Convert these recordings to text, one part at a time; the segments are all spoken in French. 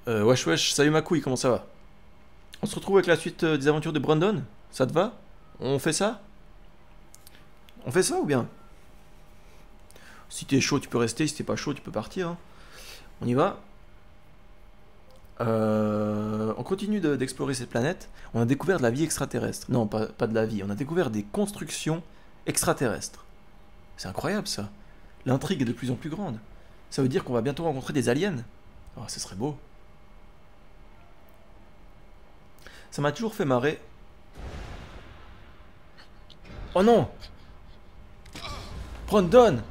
Wesh wesh, salut ma couille, comment ça va? On se retrouve avec la suite des aventures de Brandon? Ça te va? On fait ça? On fait ça ou bien? Si t'es chaud, tu peux rester, si t'es pas chaud, tu peux partir, hein. On y va? On continue d'explorer cette planète. On a découvert de la vie extraterrestre. Non, pas de la vie, on a découvert des constructions extraterrestres. C'est incroyable ça. L'intrigue est de plus en plus grande. Ça veut dire qu'on va bientôt rencontrer des aliens. Oh, ce serait beau. Ça m'a toujours fait marrer. Oh non! Brandon!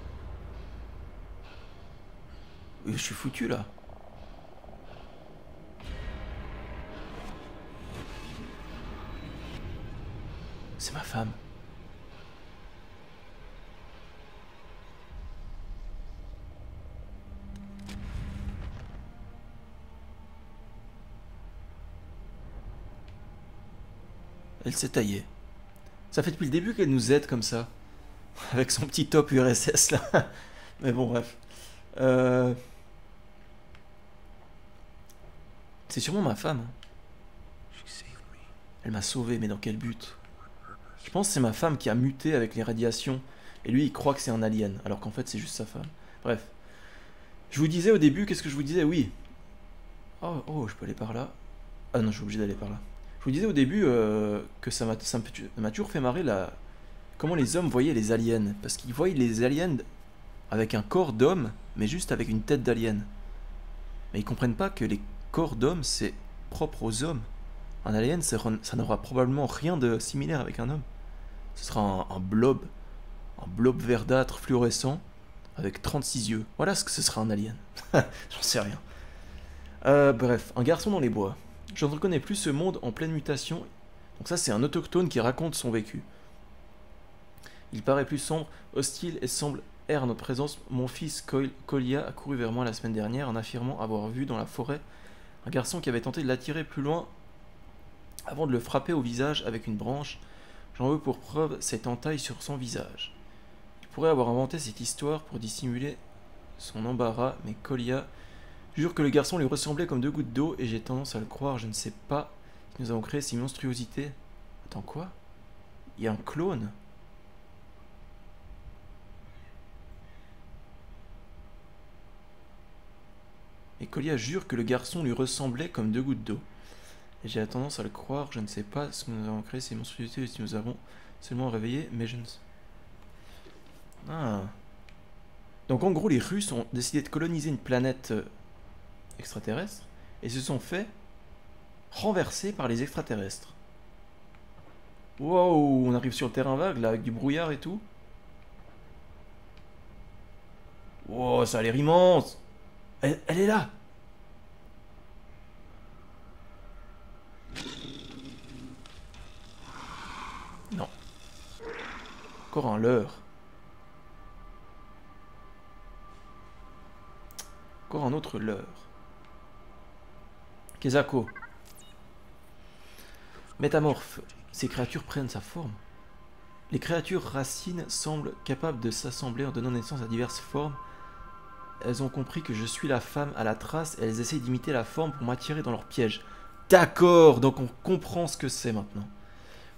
Je suis foutu là. C'est ma femme. Elle s'est taillée. Ça fait depuis le début qu'elle nous aide comme ça. Avec son petit top URSS là. Mais bon, bref. Euh, C'est sûrement ma femme. Elle m'a sauvé, mais dans quel but? Je pense que c'est ma femme qui a muté avec les radiations. Et lui, il croit que c'est un alien, alors qu'en fait, c'est juste sa femme. Bref. Je vous disais au début, qu'est-ce que je vous disais? Oui. Oh, oh, je peux aller par là. Ah non, je suis obligé d'aller par là. Je vous disais au début que ça m'a toujours fait marrer comment les hommes voyaient les aliens. Parce qu'ils voyaient les aliens avec un corps d'homme, mais juste avec une tête d'alien. Mais ils comprennent pas que les corps d'homme, c'est propre aux hommes. Un alien, ça n'aura probablement rien de similaire avec un homme. Ce sera un blob verdâtre fluorescent avec 36 yeux. Voilà ce que ce sera un alien. J'en sais rien. Bref, un garçon dans les bois. Je ne reconnais plus ce monde en pleine mutation. Donc ça, c'est un autochtone qui raconte son vécu. Il paraît plus sombre, hostile et semble errer notre présence. Mon fils Kolia a couru vers moi la semaine dernière en affirmant avoir vu dans la forêt un garçon qui avait tenté de l'attirer plus loin avant de le frapper au visage avec une branche. J'en veux pour preuve cette entaille sur son visage. Il pourrait avoir inventé cette histoire pour dissimuler son embarras, mais Kolia jure que le garçon lui ressemblait comme deux gouttes d'eau et j'ai tendance à le croire. Je ne sais pas si nous avons créé ces monstruosités. Attends, quoi? Il y a un clone? Et Kolia jure que le garçon lui ressemblait comme deux gouttes d'eau. Et j'ai tendance à le croire, je ne sais pas si nous avons créé ces monstruosités ou si nous avons seulement réveillé, mais je ne sais. Ah. Donc en gros, les Russes ont décidé de coloniser une planète extraterrestre et se sont fait renverser par les extraterrestres. Wow, on arrive sur le terrain vague là avec du brouillard et tout. Wow, ça a l'air immense. Elle est là. Non. Encore un leurre. Encore un autre leurre. Kezako. Métamorphe. Ces créatures prennent sa forme. Les créatures racines semblent capables de s'assembler en donnant naissance à diverses formes. Elles ont compris que je suis la femme à la trace et elles essayent d'imiter la forme pour m'attirer dans leur piège. D'accord, donc on comprend ce que c'est maintenant.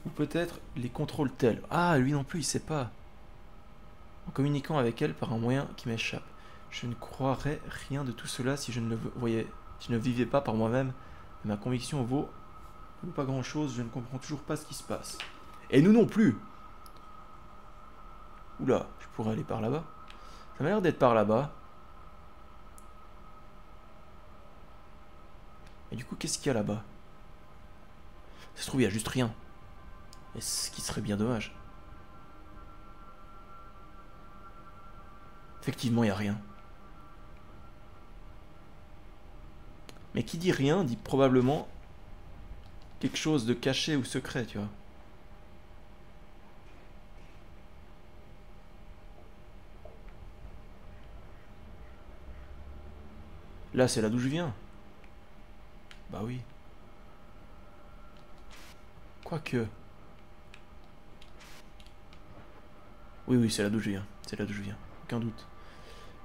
Ou peut-être les contrôle-t-elle. Ah, lui non plus, il sait pas. En communiquant avec elle par un moyen qui m'échappe. Je ne croirais rien de tout cela si je ne le voyais, si je ne vivais pas par moi-même. Ma conviction vaut pas grand-chose, je ne comprends toujours pas ce qui se passe. Et nous non plus. Oula, je pourrais aller par là-bas. Ça m'a l'air d'être par là-bas. Et du coup, qu'est-ce qu'il y a là-bas? Ça se trouve, il y a juste rien. Et ce qui serait bien dommage. Effectivement, il n'y a rien. Mais qui dit rien dit probablement quelque chose de caché ou secret, tu vois. Là, c'est là d'où je viens. Bah oui. Quoique. Oui, oui, c'est là d'où je viens. C'est là d'où je viens. Aucun doute.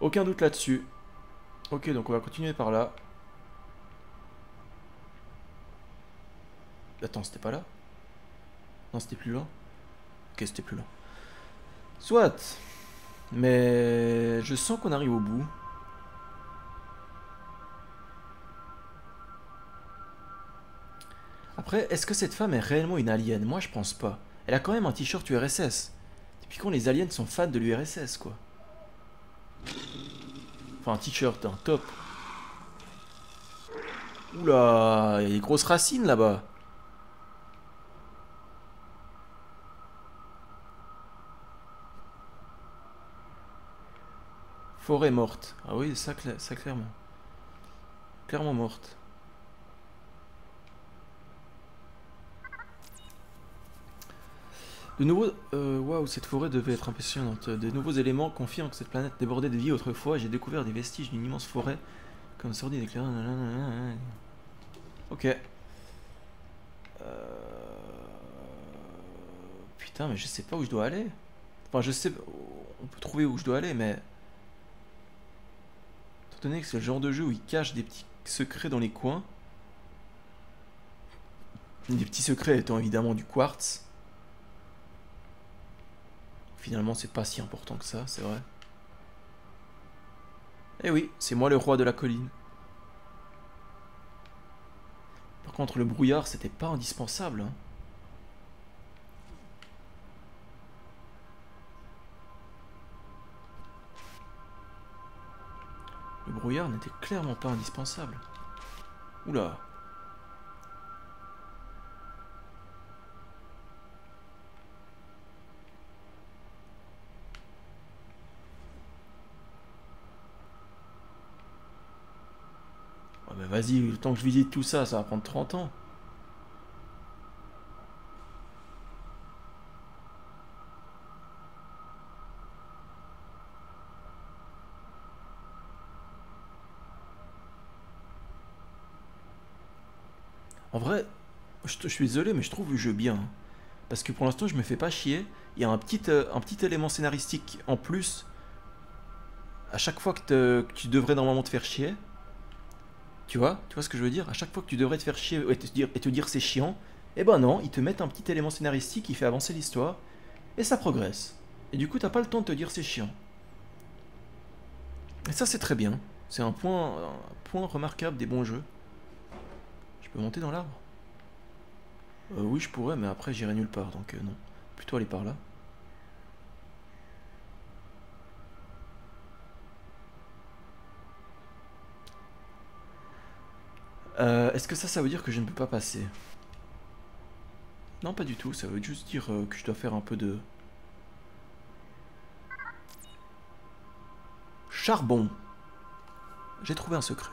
Aucun doute là-dessus. Ok, donc on va continuer par là. Attends, c'était pas là? Non, c'était plus loin. Ok, c'était plus loin. Soit. Mais je sens qu'on arrive au bout. Après, est-ce que cette femme est réellement une alien? Moi, je pense pas. Elle a quand même un t-shirt URSS. Depuis quand les aliens sont fans de l'URSS, quoi? Enfin, un t-shirt, un top. Oula, il y a des grosses racines là-bas. Forêt morte. Ah oui, ça clairement. Clairement morte. De nouveaux... Waouh, cette forêt devait être impressionnante. De nouveaux éléments confirment que cette planète débordait de vie autrefois. J'ai découvert des vestiges d'une immense forêt. Comme sordide éclairée. Ok. Putain, mais je sais pas où je dois aller. Enfin, je sais... On peut trouver où je dois aller, mais... Étant donné que c'est le genre de jeu où il cache des petits secrets dans les coins. Des petits secrets étant évidemment du quartz. Finalement, c'est pas si important que ça, c'est vrai. Eh oui, c'est moi le roi de la colline. Par contre, le brouillard, c'était pas indispensable. Hein. Le brouillard n'était clairement pas indispensable. Oula. Oh, bah vas-y, le temps que je visite tout ça, ça va prendre 30 ans. En vrai, je suis désolé, mais je trouve le jeu bien. Hein. Parce que pour l'instant, je me fais pas chier. Il y a un petit élément scénaristique en plus. À chaque fois que tu devrais normalement te faire chier. Tu vois ce que je veux dire? À chaque fois que tu devrais te faire chier et te dire c'est chiant, eh ben non, ils te mettent un petit élément scénaristique qui fait avancer l'histoire. Et ça progresse. Et du coup, t'as pas le temps de te dire c'est chiant. Et ça, c'est très bien. C'est un point remarquable des bons jeux. Je peux monter dans l'arbre? Oui, je pourrais, mais après, j'irai nulle part, donc non. Plutôt aller par là. Est-ce que ça veut dire que je ne peux pas passer? Non, pas du tout. Ça veut juste dire que je dois faire un peu de... Charbon. J'ai trouvé un secret.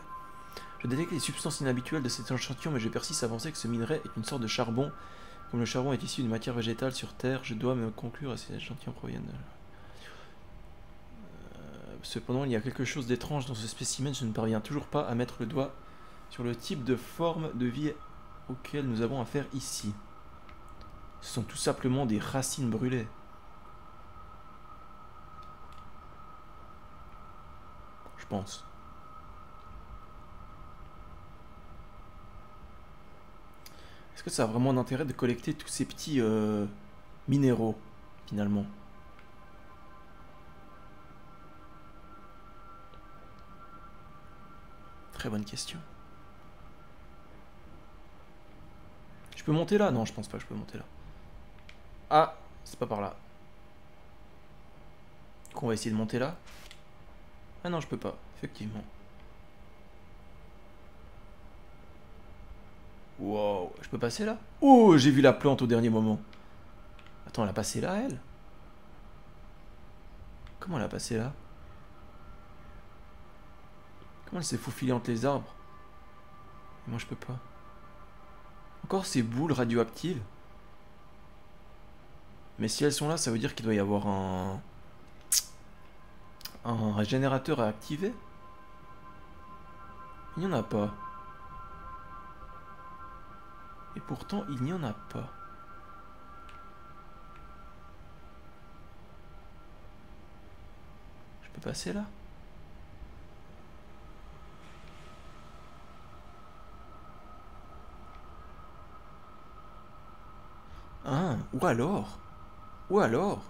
Je détecte les substances inhabituelles de cet échantillon, mais je persiste à penser que ce minerai est une sorte de charbon. Comme le charbon est issu d'une matière végétale sur Terre, je dois me conclure à ces échantillons proviennent de... Cependant, il y a quelque chose d'étrange dans ce spécimen, je ne parviens toujours pas à mettre le doigt sur le type de forme de vie auquel nous avons affaire ici. Ce sont tout simplement des racines brûlées. Je pense. Est-ce que ça a vraiment d'intérêt de collecter tous ces petits minéraux, finalement? Très bonne question. Je peux monter là? Non, je pense pas que je peux monter là. Ah, c'est pas par là. Du coup, on va essayer de monter là. Ah non, je peux pas, effectivement. Wow, je peux passer là? Oh, j'ai vu la plante au dernier moment. Attends, elle a passé là, elle? Comment elle a passé là? Comment elle s'est faufilée entre les arbres? Et moi, je peux pas. Encore ces boules radioactives. Mais si elles sont là, ça veut dire qu'il doit y avoir un générateur à activer? Il n'y en a pas. Et pourtant, il n'y en a pas. Je peux passer là? Ou alors... Ou alors...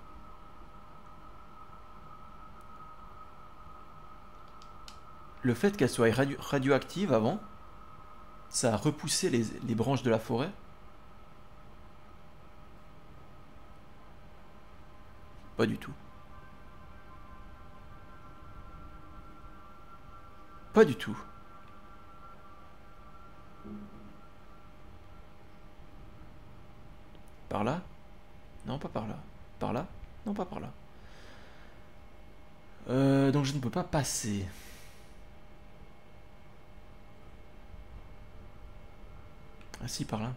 Le fait qu'elle soit radioactive avant, ça a repoussé les branches de la forêt. Pas du tout. Pas du tout. Par là? Non, pas par là. Par là? Non, pas par là. Donc je ne peux pas passer. Ah si, par là.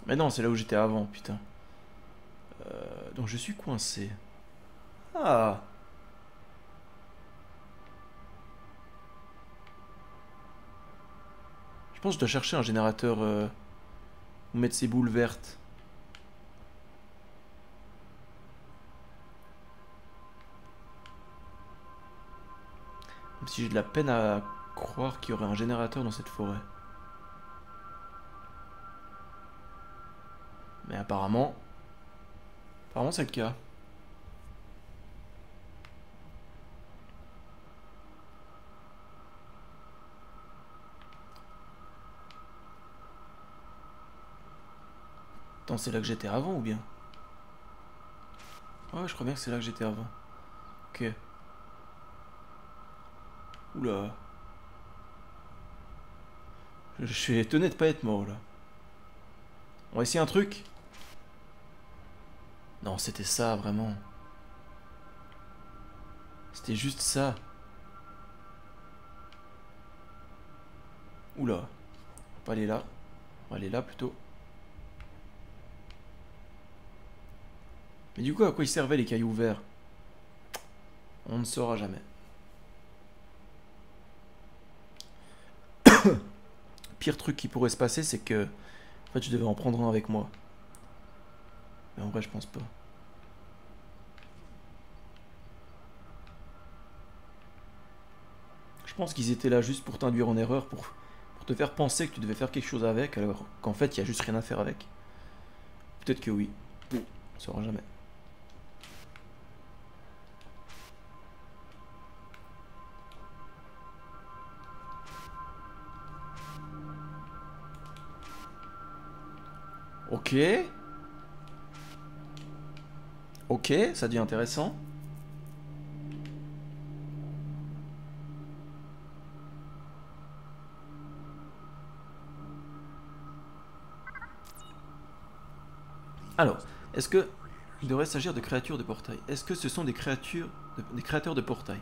Mais non, c'est là où j'étais avant, putain. Donc je suis coincé. Ah! Je pense que je dois chercher un générateur où mettre ces boules vertes. Même si j'ai de la peine à croire qu'il y aurait un générateur dans cette forêt. Mais apparemment... Apparemment c'est le cas. Attends, c'est là que j'étais avant ou bien? Ouais, je crois bien que c'est là que j'étais avant. Ok. Oula. Je suis étonné de pas être mort là. On va essayer un truc? Non, c'était ça, vraiment. C'était juste ça. Oula. On va pas aller là. On va aller là plutôt. Mais du coup, à quoi ils servaient les cailloux verts? On ne saura jamais. Pire truc qui pourrait se passer, c'est que... En fait, je devais en prendre un avec moi. Mais en vrai, je pense pas. Je pense qu'ils étaient là juste pour t'induire en erreur, pour te faire penser que tu devais faire quelque chose avec, alors qu'en fait, il y a juste rien à faire avec. Peut-être que oui. On ne saura jamais. Ok. Ok, ça devient intéressant. Alors, est-ce que il devrait s'agir de créatures de portail? Est-ce que ce sont des créateurs de portail?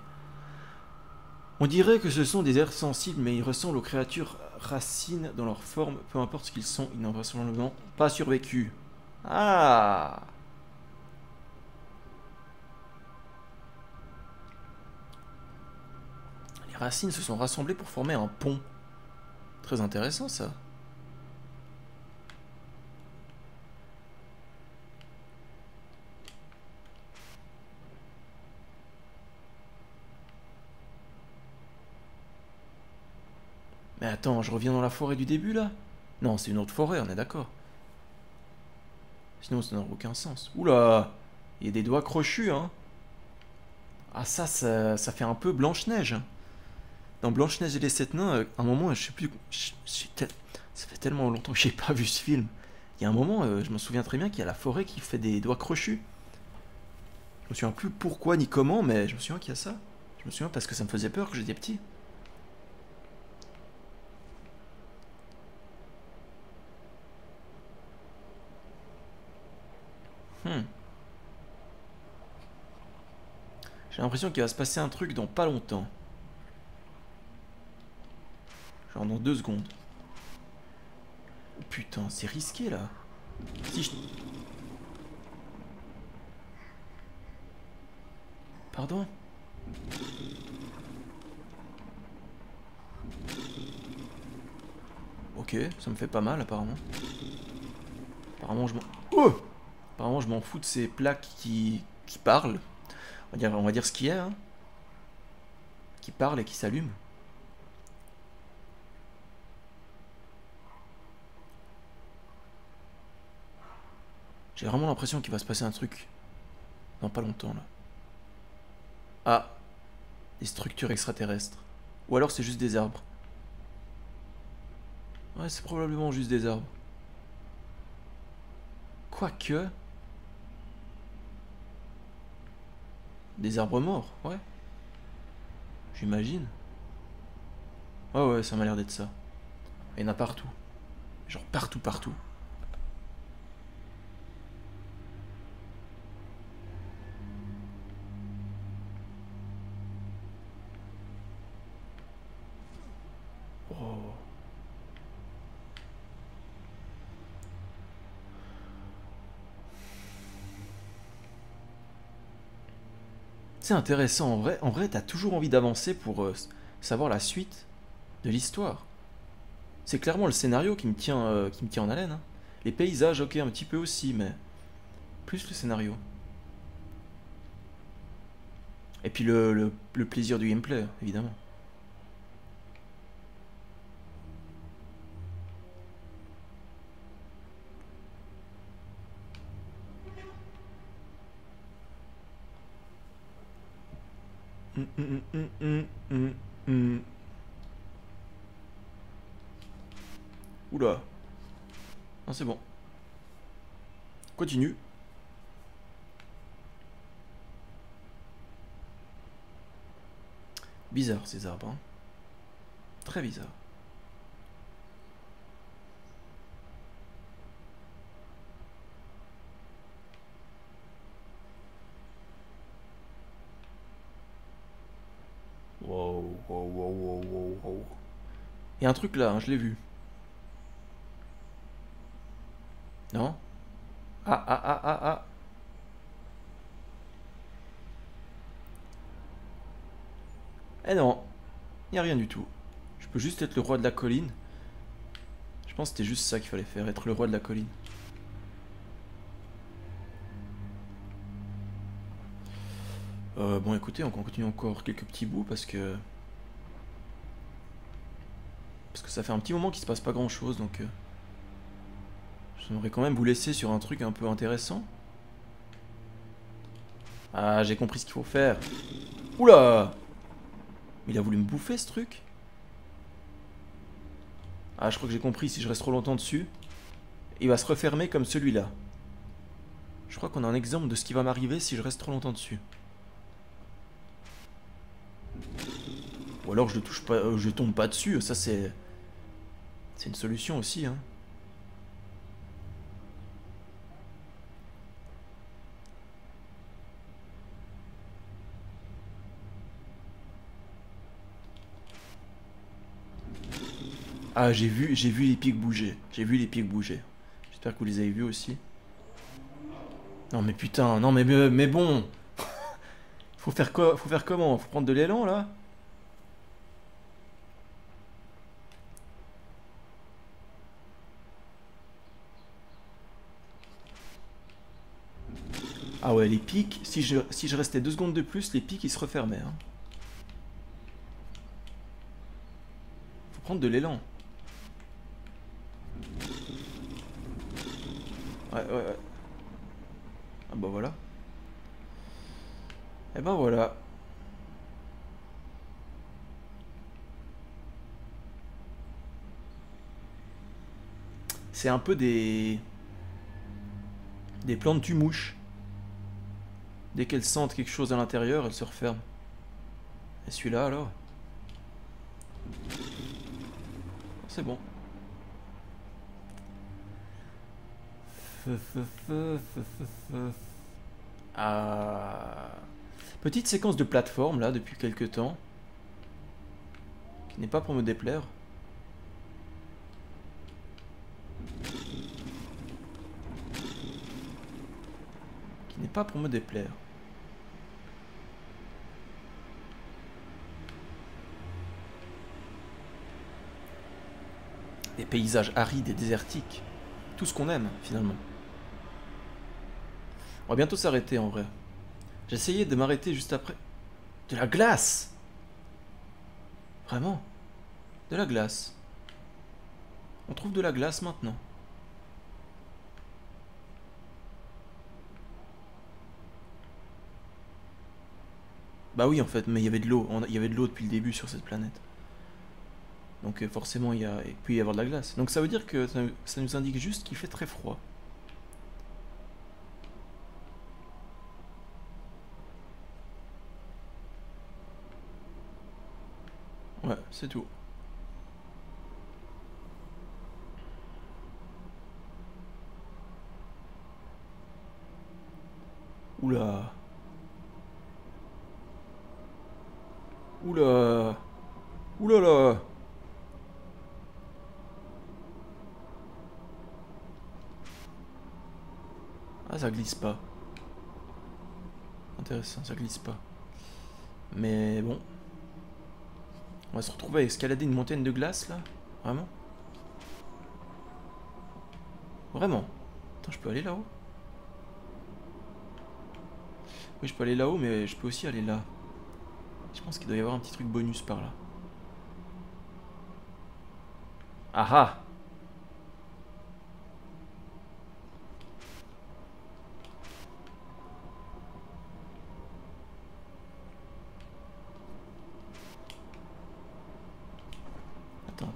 On dirait que ce sont des êtres sensibles, mais ils ressemblent aux créatures racines dans leur forme. Peu importe ce qu'ils sont, ils n'ont vraisemblablement pas survécu. Ah! Les racines se sont rassemblées pour former un pont. Très intéressant ça. Mais attends, je reviens dans la forêt du début là? Non, c'est une autre forêt, on est d'accord. Sinon ça n'a aucun sens. Oula! Il y a des doigts crochus, hein. Ah ça fait un peu Blanche-Neige. Dans Blanche-Neige et les Sept Nains, à un moment, je sais plus... Ça fait tellement longtemps que j'ai pas vu ce film. Il y a un moment, je me souviens très bien qu'il y a la forêt qui fait des doigts crochus. Je me souviens plus pourquoi ni comment, mais je me souviens qu'il y a ça. Je me souviens parce que ça me faisait peur que j'étais petit. Hmm. J'ai l'impression qu'il va se passer un truc dans pas longtemps. Genre dans 2 secondes. Oh, putain, c'est risqué là. Si je... Pardon? Ok, ça me fait pas mal apparemment. Apparemment je m'en... Oh! Apparemment je m'en fous de ces plaques qui parlent. On va dire ce qu'il y a, hein. Qui parlent et qui s'allument. J'ai vraiment l'impression qu'il va se passer un truc dans pas longtemps là. Ah, des structures extraterrestres. Ou alors c'est juste des arbres. Ouais, c'est probablement juste des arbres. Quoique... Des arbres morts, ouais. J'imagine. Ouais, ouais, ça m'a l'air d'être ça. Il y en a partout. Genre partout, partout. Oh. C'est intéressant, en vrai, t'as toujours envie d'avancer pour savoir la suite de l'histoire. C'est clairement le scénario qui me tient en haleine, hein. Les paysages, ok, un petit peu aussi, mais plus le scénario. Et puis le plaisir du gameplay, évidemment. Hum, hum, hum, hum, hum, hum. Oula. Non, c'est bon. Continue. Bizarre ces arbres, hein. Très bizarre. Wow, wow, wow, wow, wow, wow. Il y a un truc là, hein, je l'ai vu. Non? Ah, ah, ah, ah, ah. Eh non, il n'y a rien du tout. Je peux juste être le roi de la colline. Je pense que c'était juste ça qu'il fallait faire, être le roi de la colline. Bon écoutez, on continue encore quelques petits bouts parce que... Parce que ça fait un petit moment qu'il se passe pas grand chose, donc... J'aimerais quand même vous laisser sur un truc un peu intéressant. Ah, j'ai compris ce qu'il faut faire. Oula! Mais il a voulu me bouffer ce truc? Ah, je crois que j'ai compris, si je reste trop longtemps dessus, il va se refermer comme celui-là. Je crois qu'on a un exemple de ce qui va m'arriver si je reste trop longtemps dessus. Ou alors je ne touche pas, je tombe pas dessus, ça c'est... C'est une solution aussi, hein. Ah, j'ai vu les pics bouger. J'ai vu les pics bouger. J'espère que vous les avez vus aussi. Non mais putain, non mais bon. Faut faire quoi? Faut faire comment? Faut prendre de l'élan là? Ah ouais, les pics, si je restais 2 secondes de plus, les pics ils se refermaient, hein. Faut prendre de l'élan. Ouais, ouais, ouais. Ah bah voilà. Et ben voilà. C'est un peu des plantes tue-mouches. Dès qu'elles sentent quelque chose à l'intérieur, elles se referment. Et celui-là alors? C'est bon. Ah. Petite séquence de plateforme là depuis quelques temps. Qui n'est pas pour me déplaire. Qui n'est pas pour me déplaire. Des paysages arides et désertiques. Tout ce qu'on aime finalement. On va bientôt s'arrêter en vrai. J'essayais de m'arrêter juste après. De la glace! Vraiment? De la glace. On trouve de la glace maintenant. Bah oui, en fait, mais il y avait de l'eau. Il y avait de l'eau depuis le début sur cette planète. Donc forcément, il peut y avoir de la glace. Donc ça veut dire que ça nous indique juste qu'il fait très froid. Ouais, c'est tout. Oula. Oula. Oula là. Ah, ça glisse pas. Intéressant, ça glisse pas. Mais bon. On va se retrouver à escalader une montagne de glace là. Vraiment? Vraiment? Attends, je peux aller là-haut? Oui, je peux aller là-haut, mais je peux aussi aller là. Je pense qu'il doit y avoir un petit truc bonus par là. Ah ah! Attends.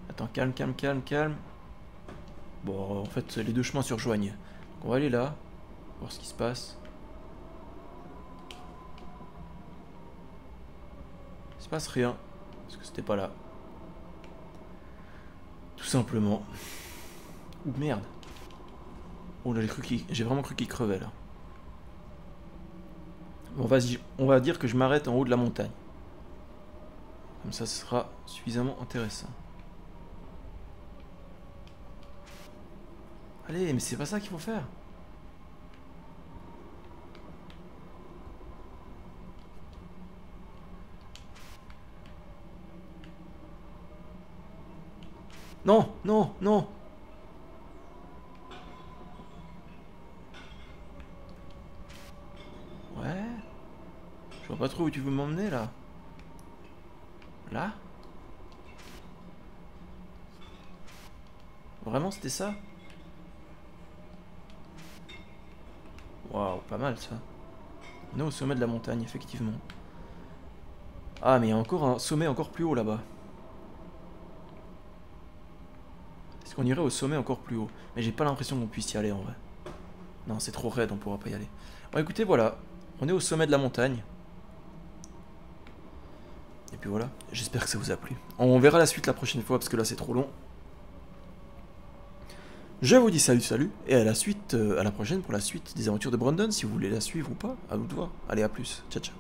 Attends, calme, calme, calme, calme. Bon, en fait, les deux chemins se rejoignent. Donc on va aller là, voir ce qui se passe. Il se passe rien, parce que c'était pas là. Tout simplement. Ouh, merde. Oh là, j'ai vraiment cru qu'il crevait là. Bon, vas-y, on va dire que je m'arrête en haut de la montagne. Comme ça, ce sera suffisamment intéressant. Allez, mais c'est pas ça qu'il faut faire. Non, non, non. Ouais. Je vois pas trop où tu veux m'emmener là. Là? Vraiment, c'était ça? Waouh, pas mal ça. On est au sommet de la montagne, effectivement. Ah, mais il y a encore un sommet encore plus haut là-bas. Est-ce qu'on irait au sommet encore plus haut? Mais j'ai pas l'impression qu'on puisse y aller en vrai. Non, c'est trop raide, on pourra pas y aller. Bon, écoutez, voilà. On est au sommet de la montagne. Et puis voilà, j'espère que ça vous a plu. On verra la suite la prochaine fois, parce que là c'est trop long. Je vous dis salut, et à la suite, à la prochaine pour la suite des aventures de Brandon, si vous voulez la suivre ou pas, à vous de voir. Allez, à plus, ciao ciao.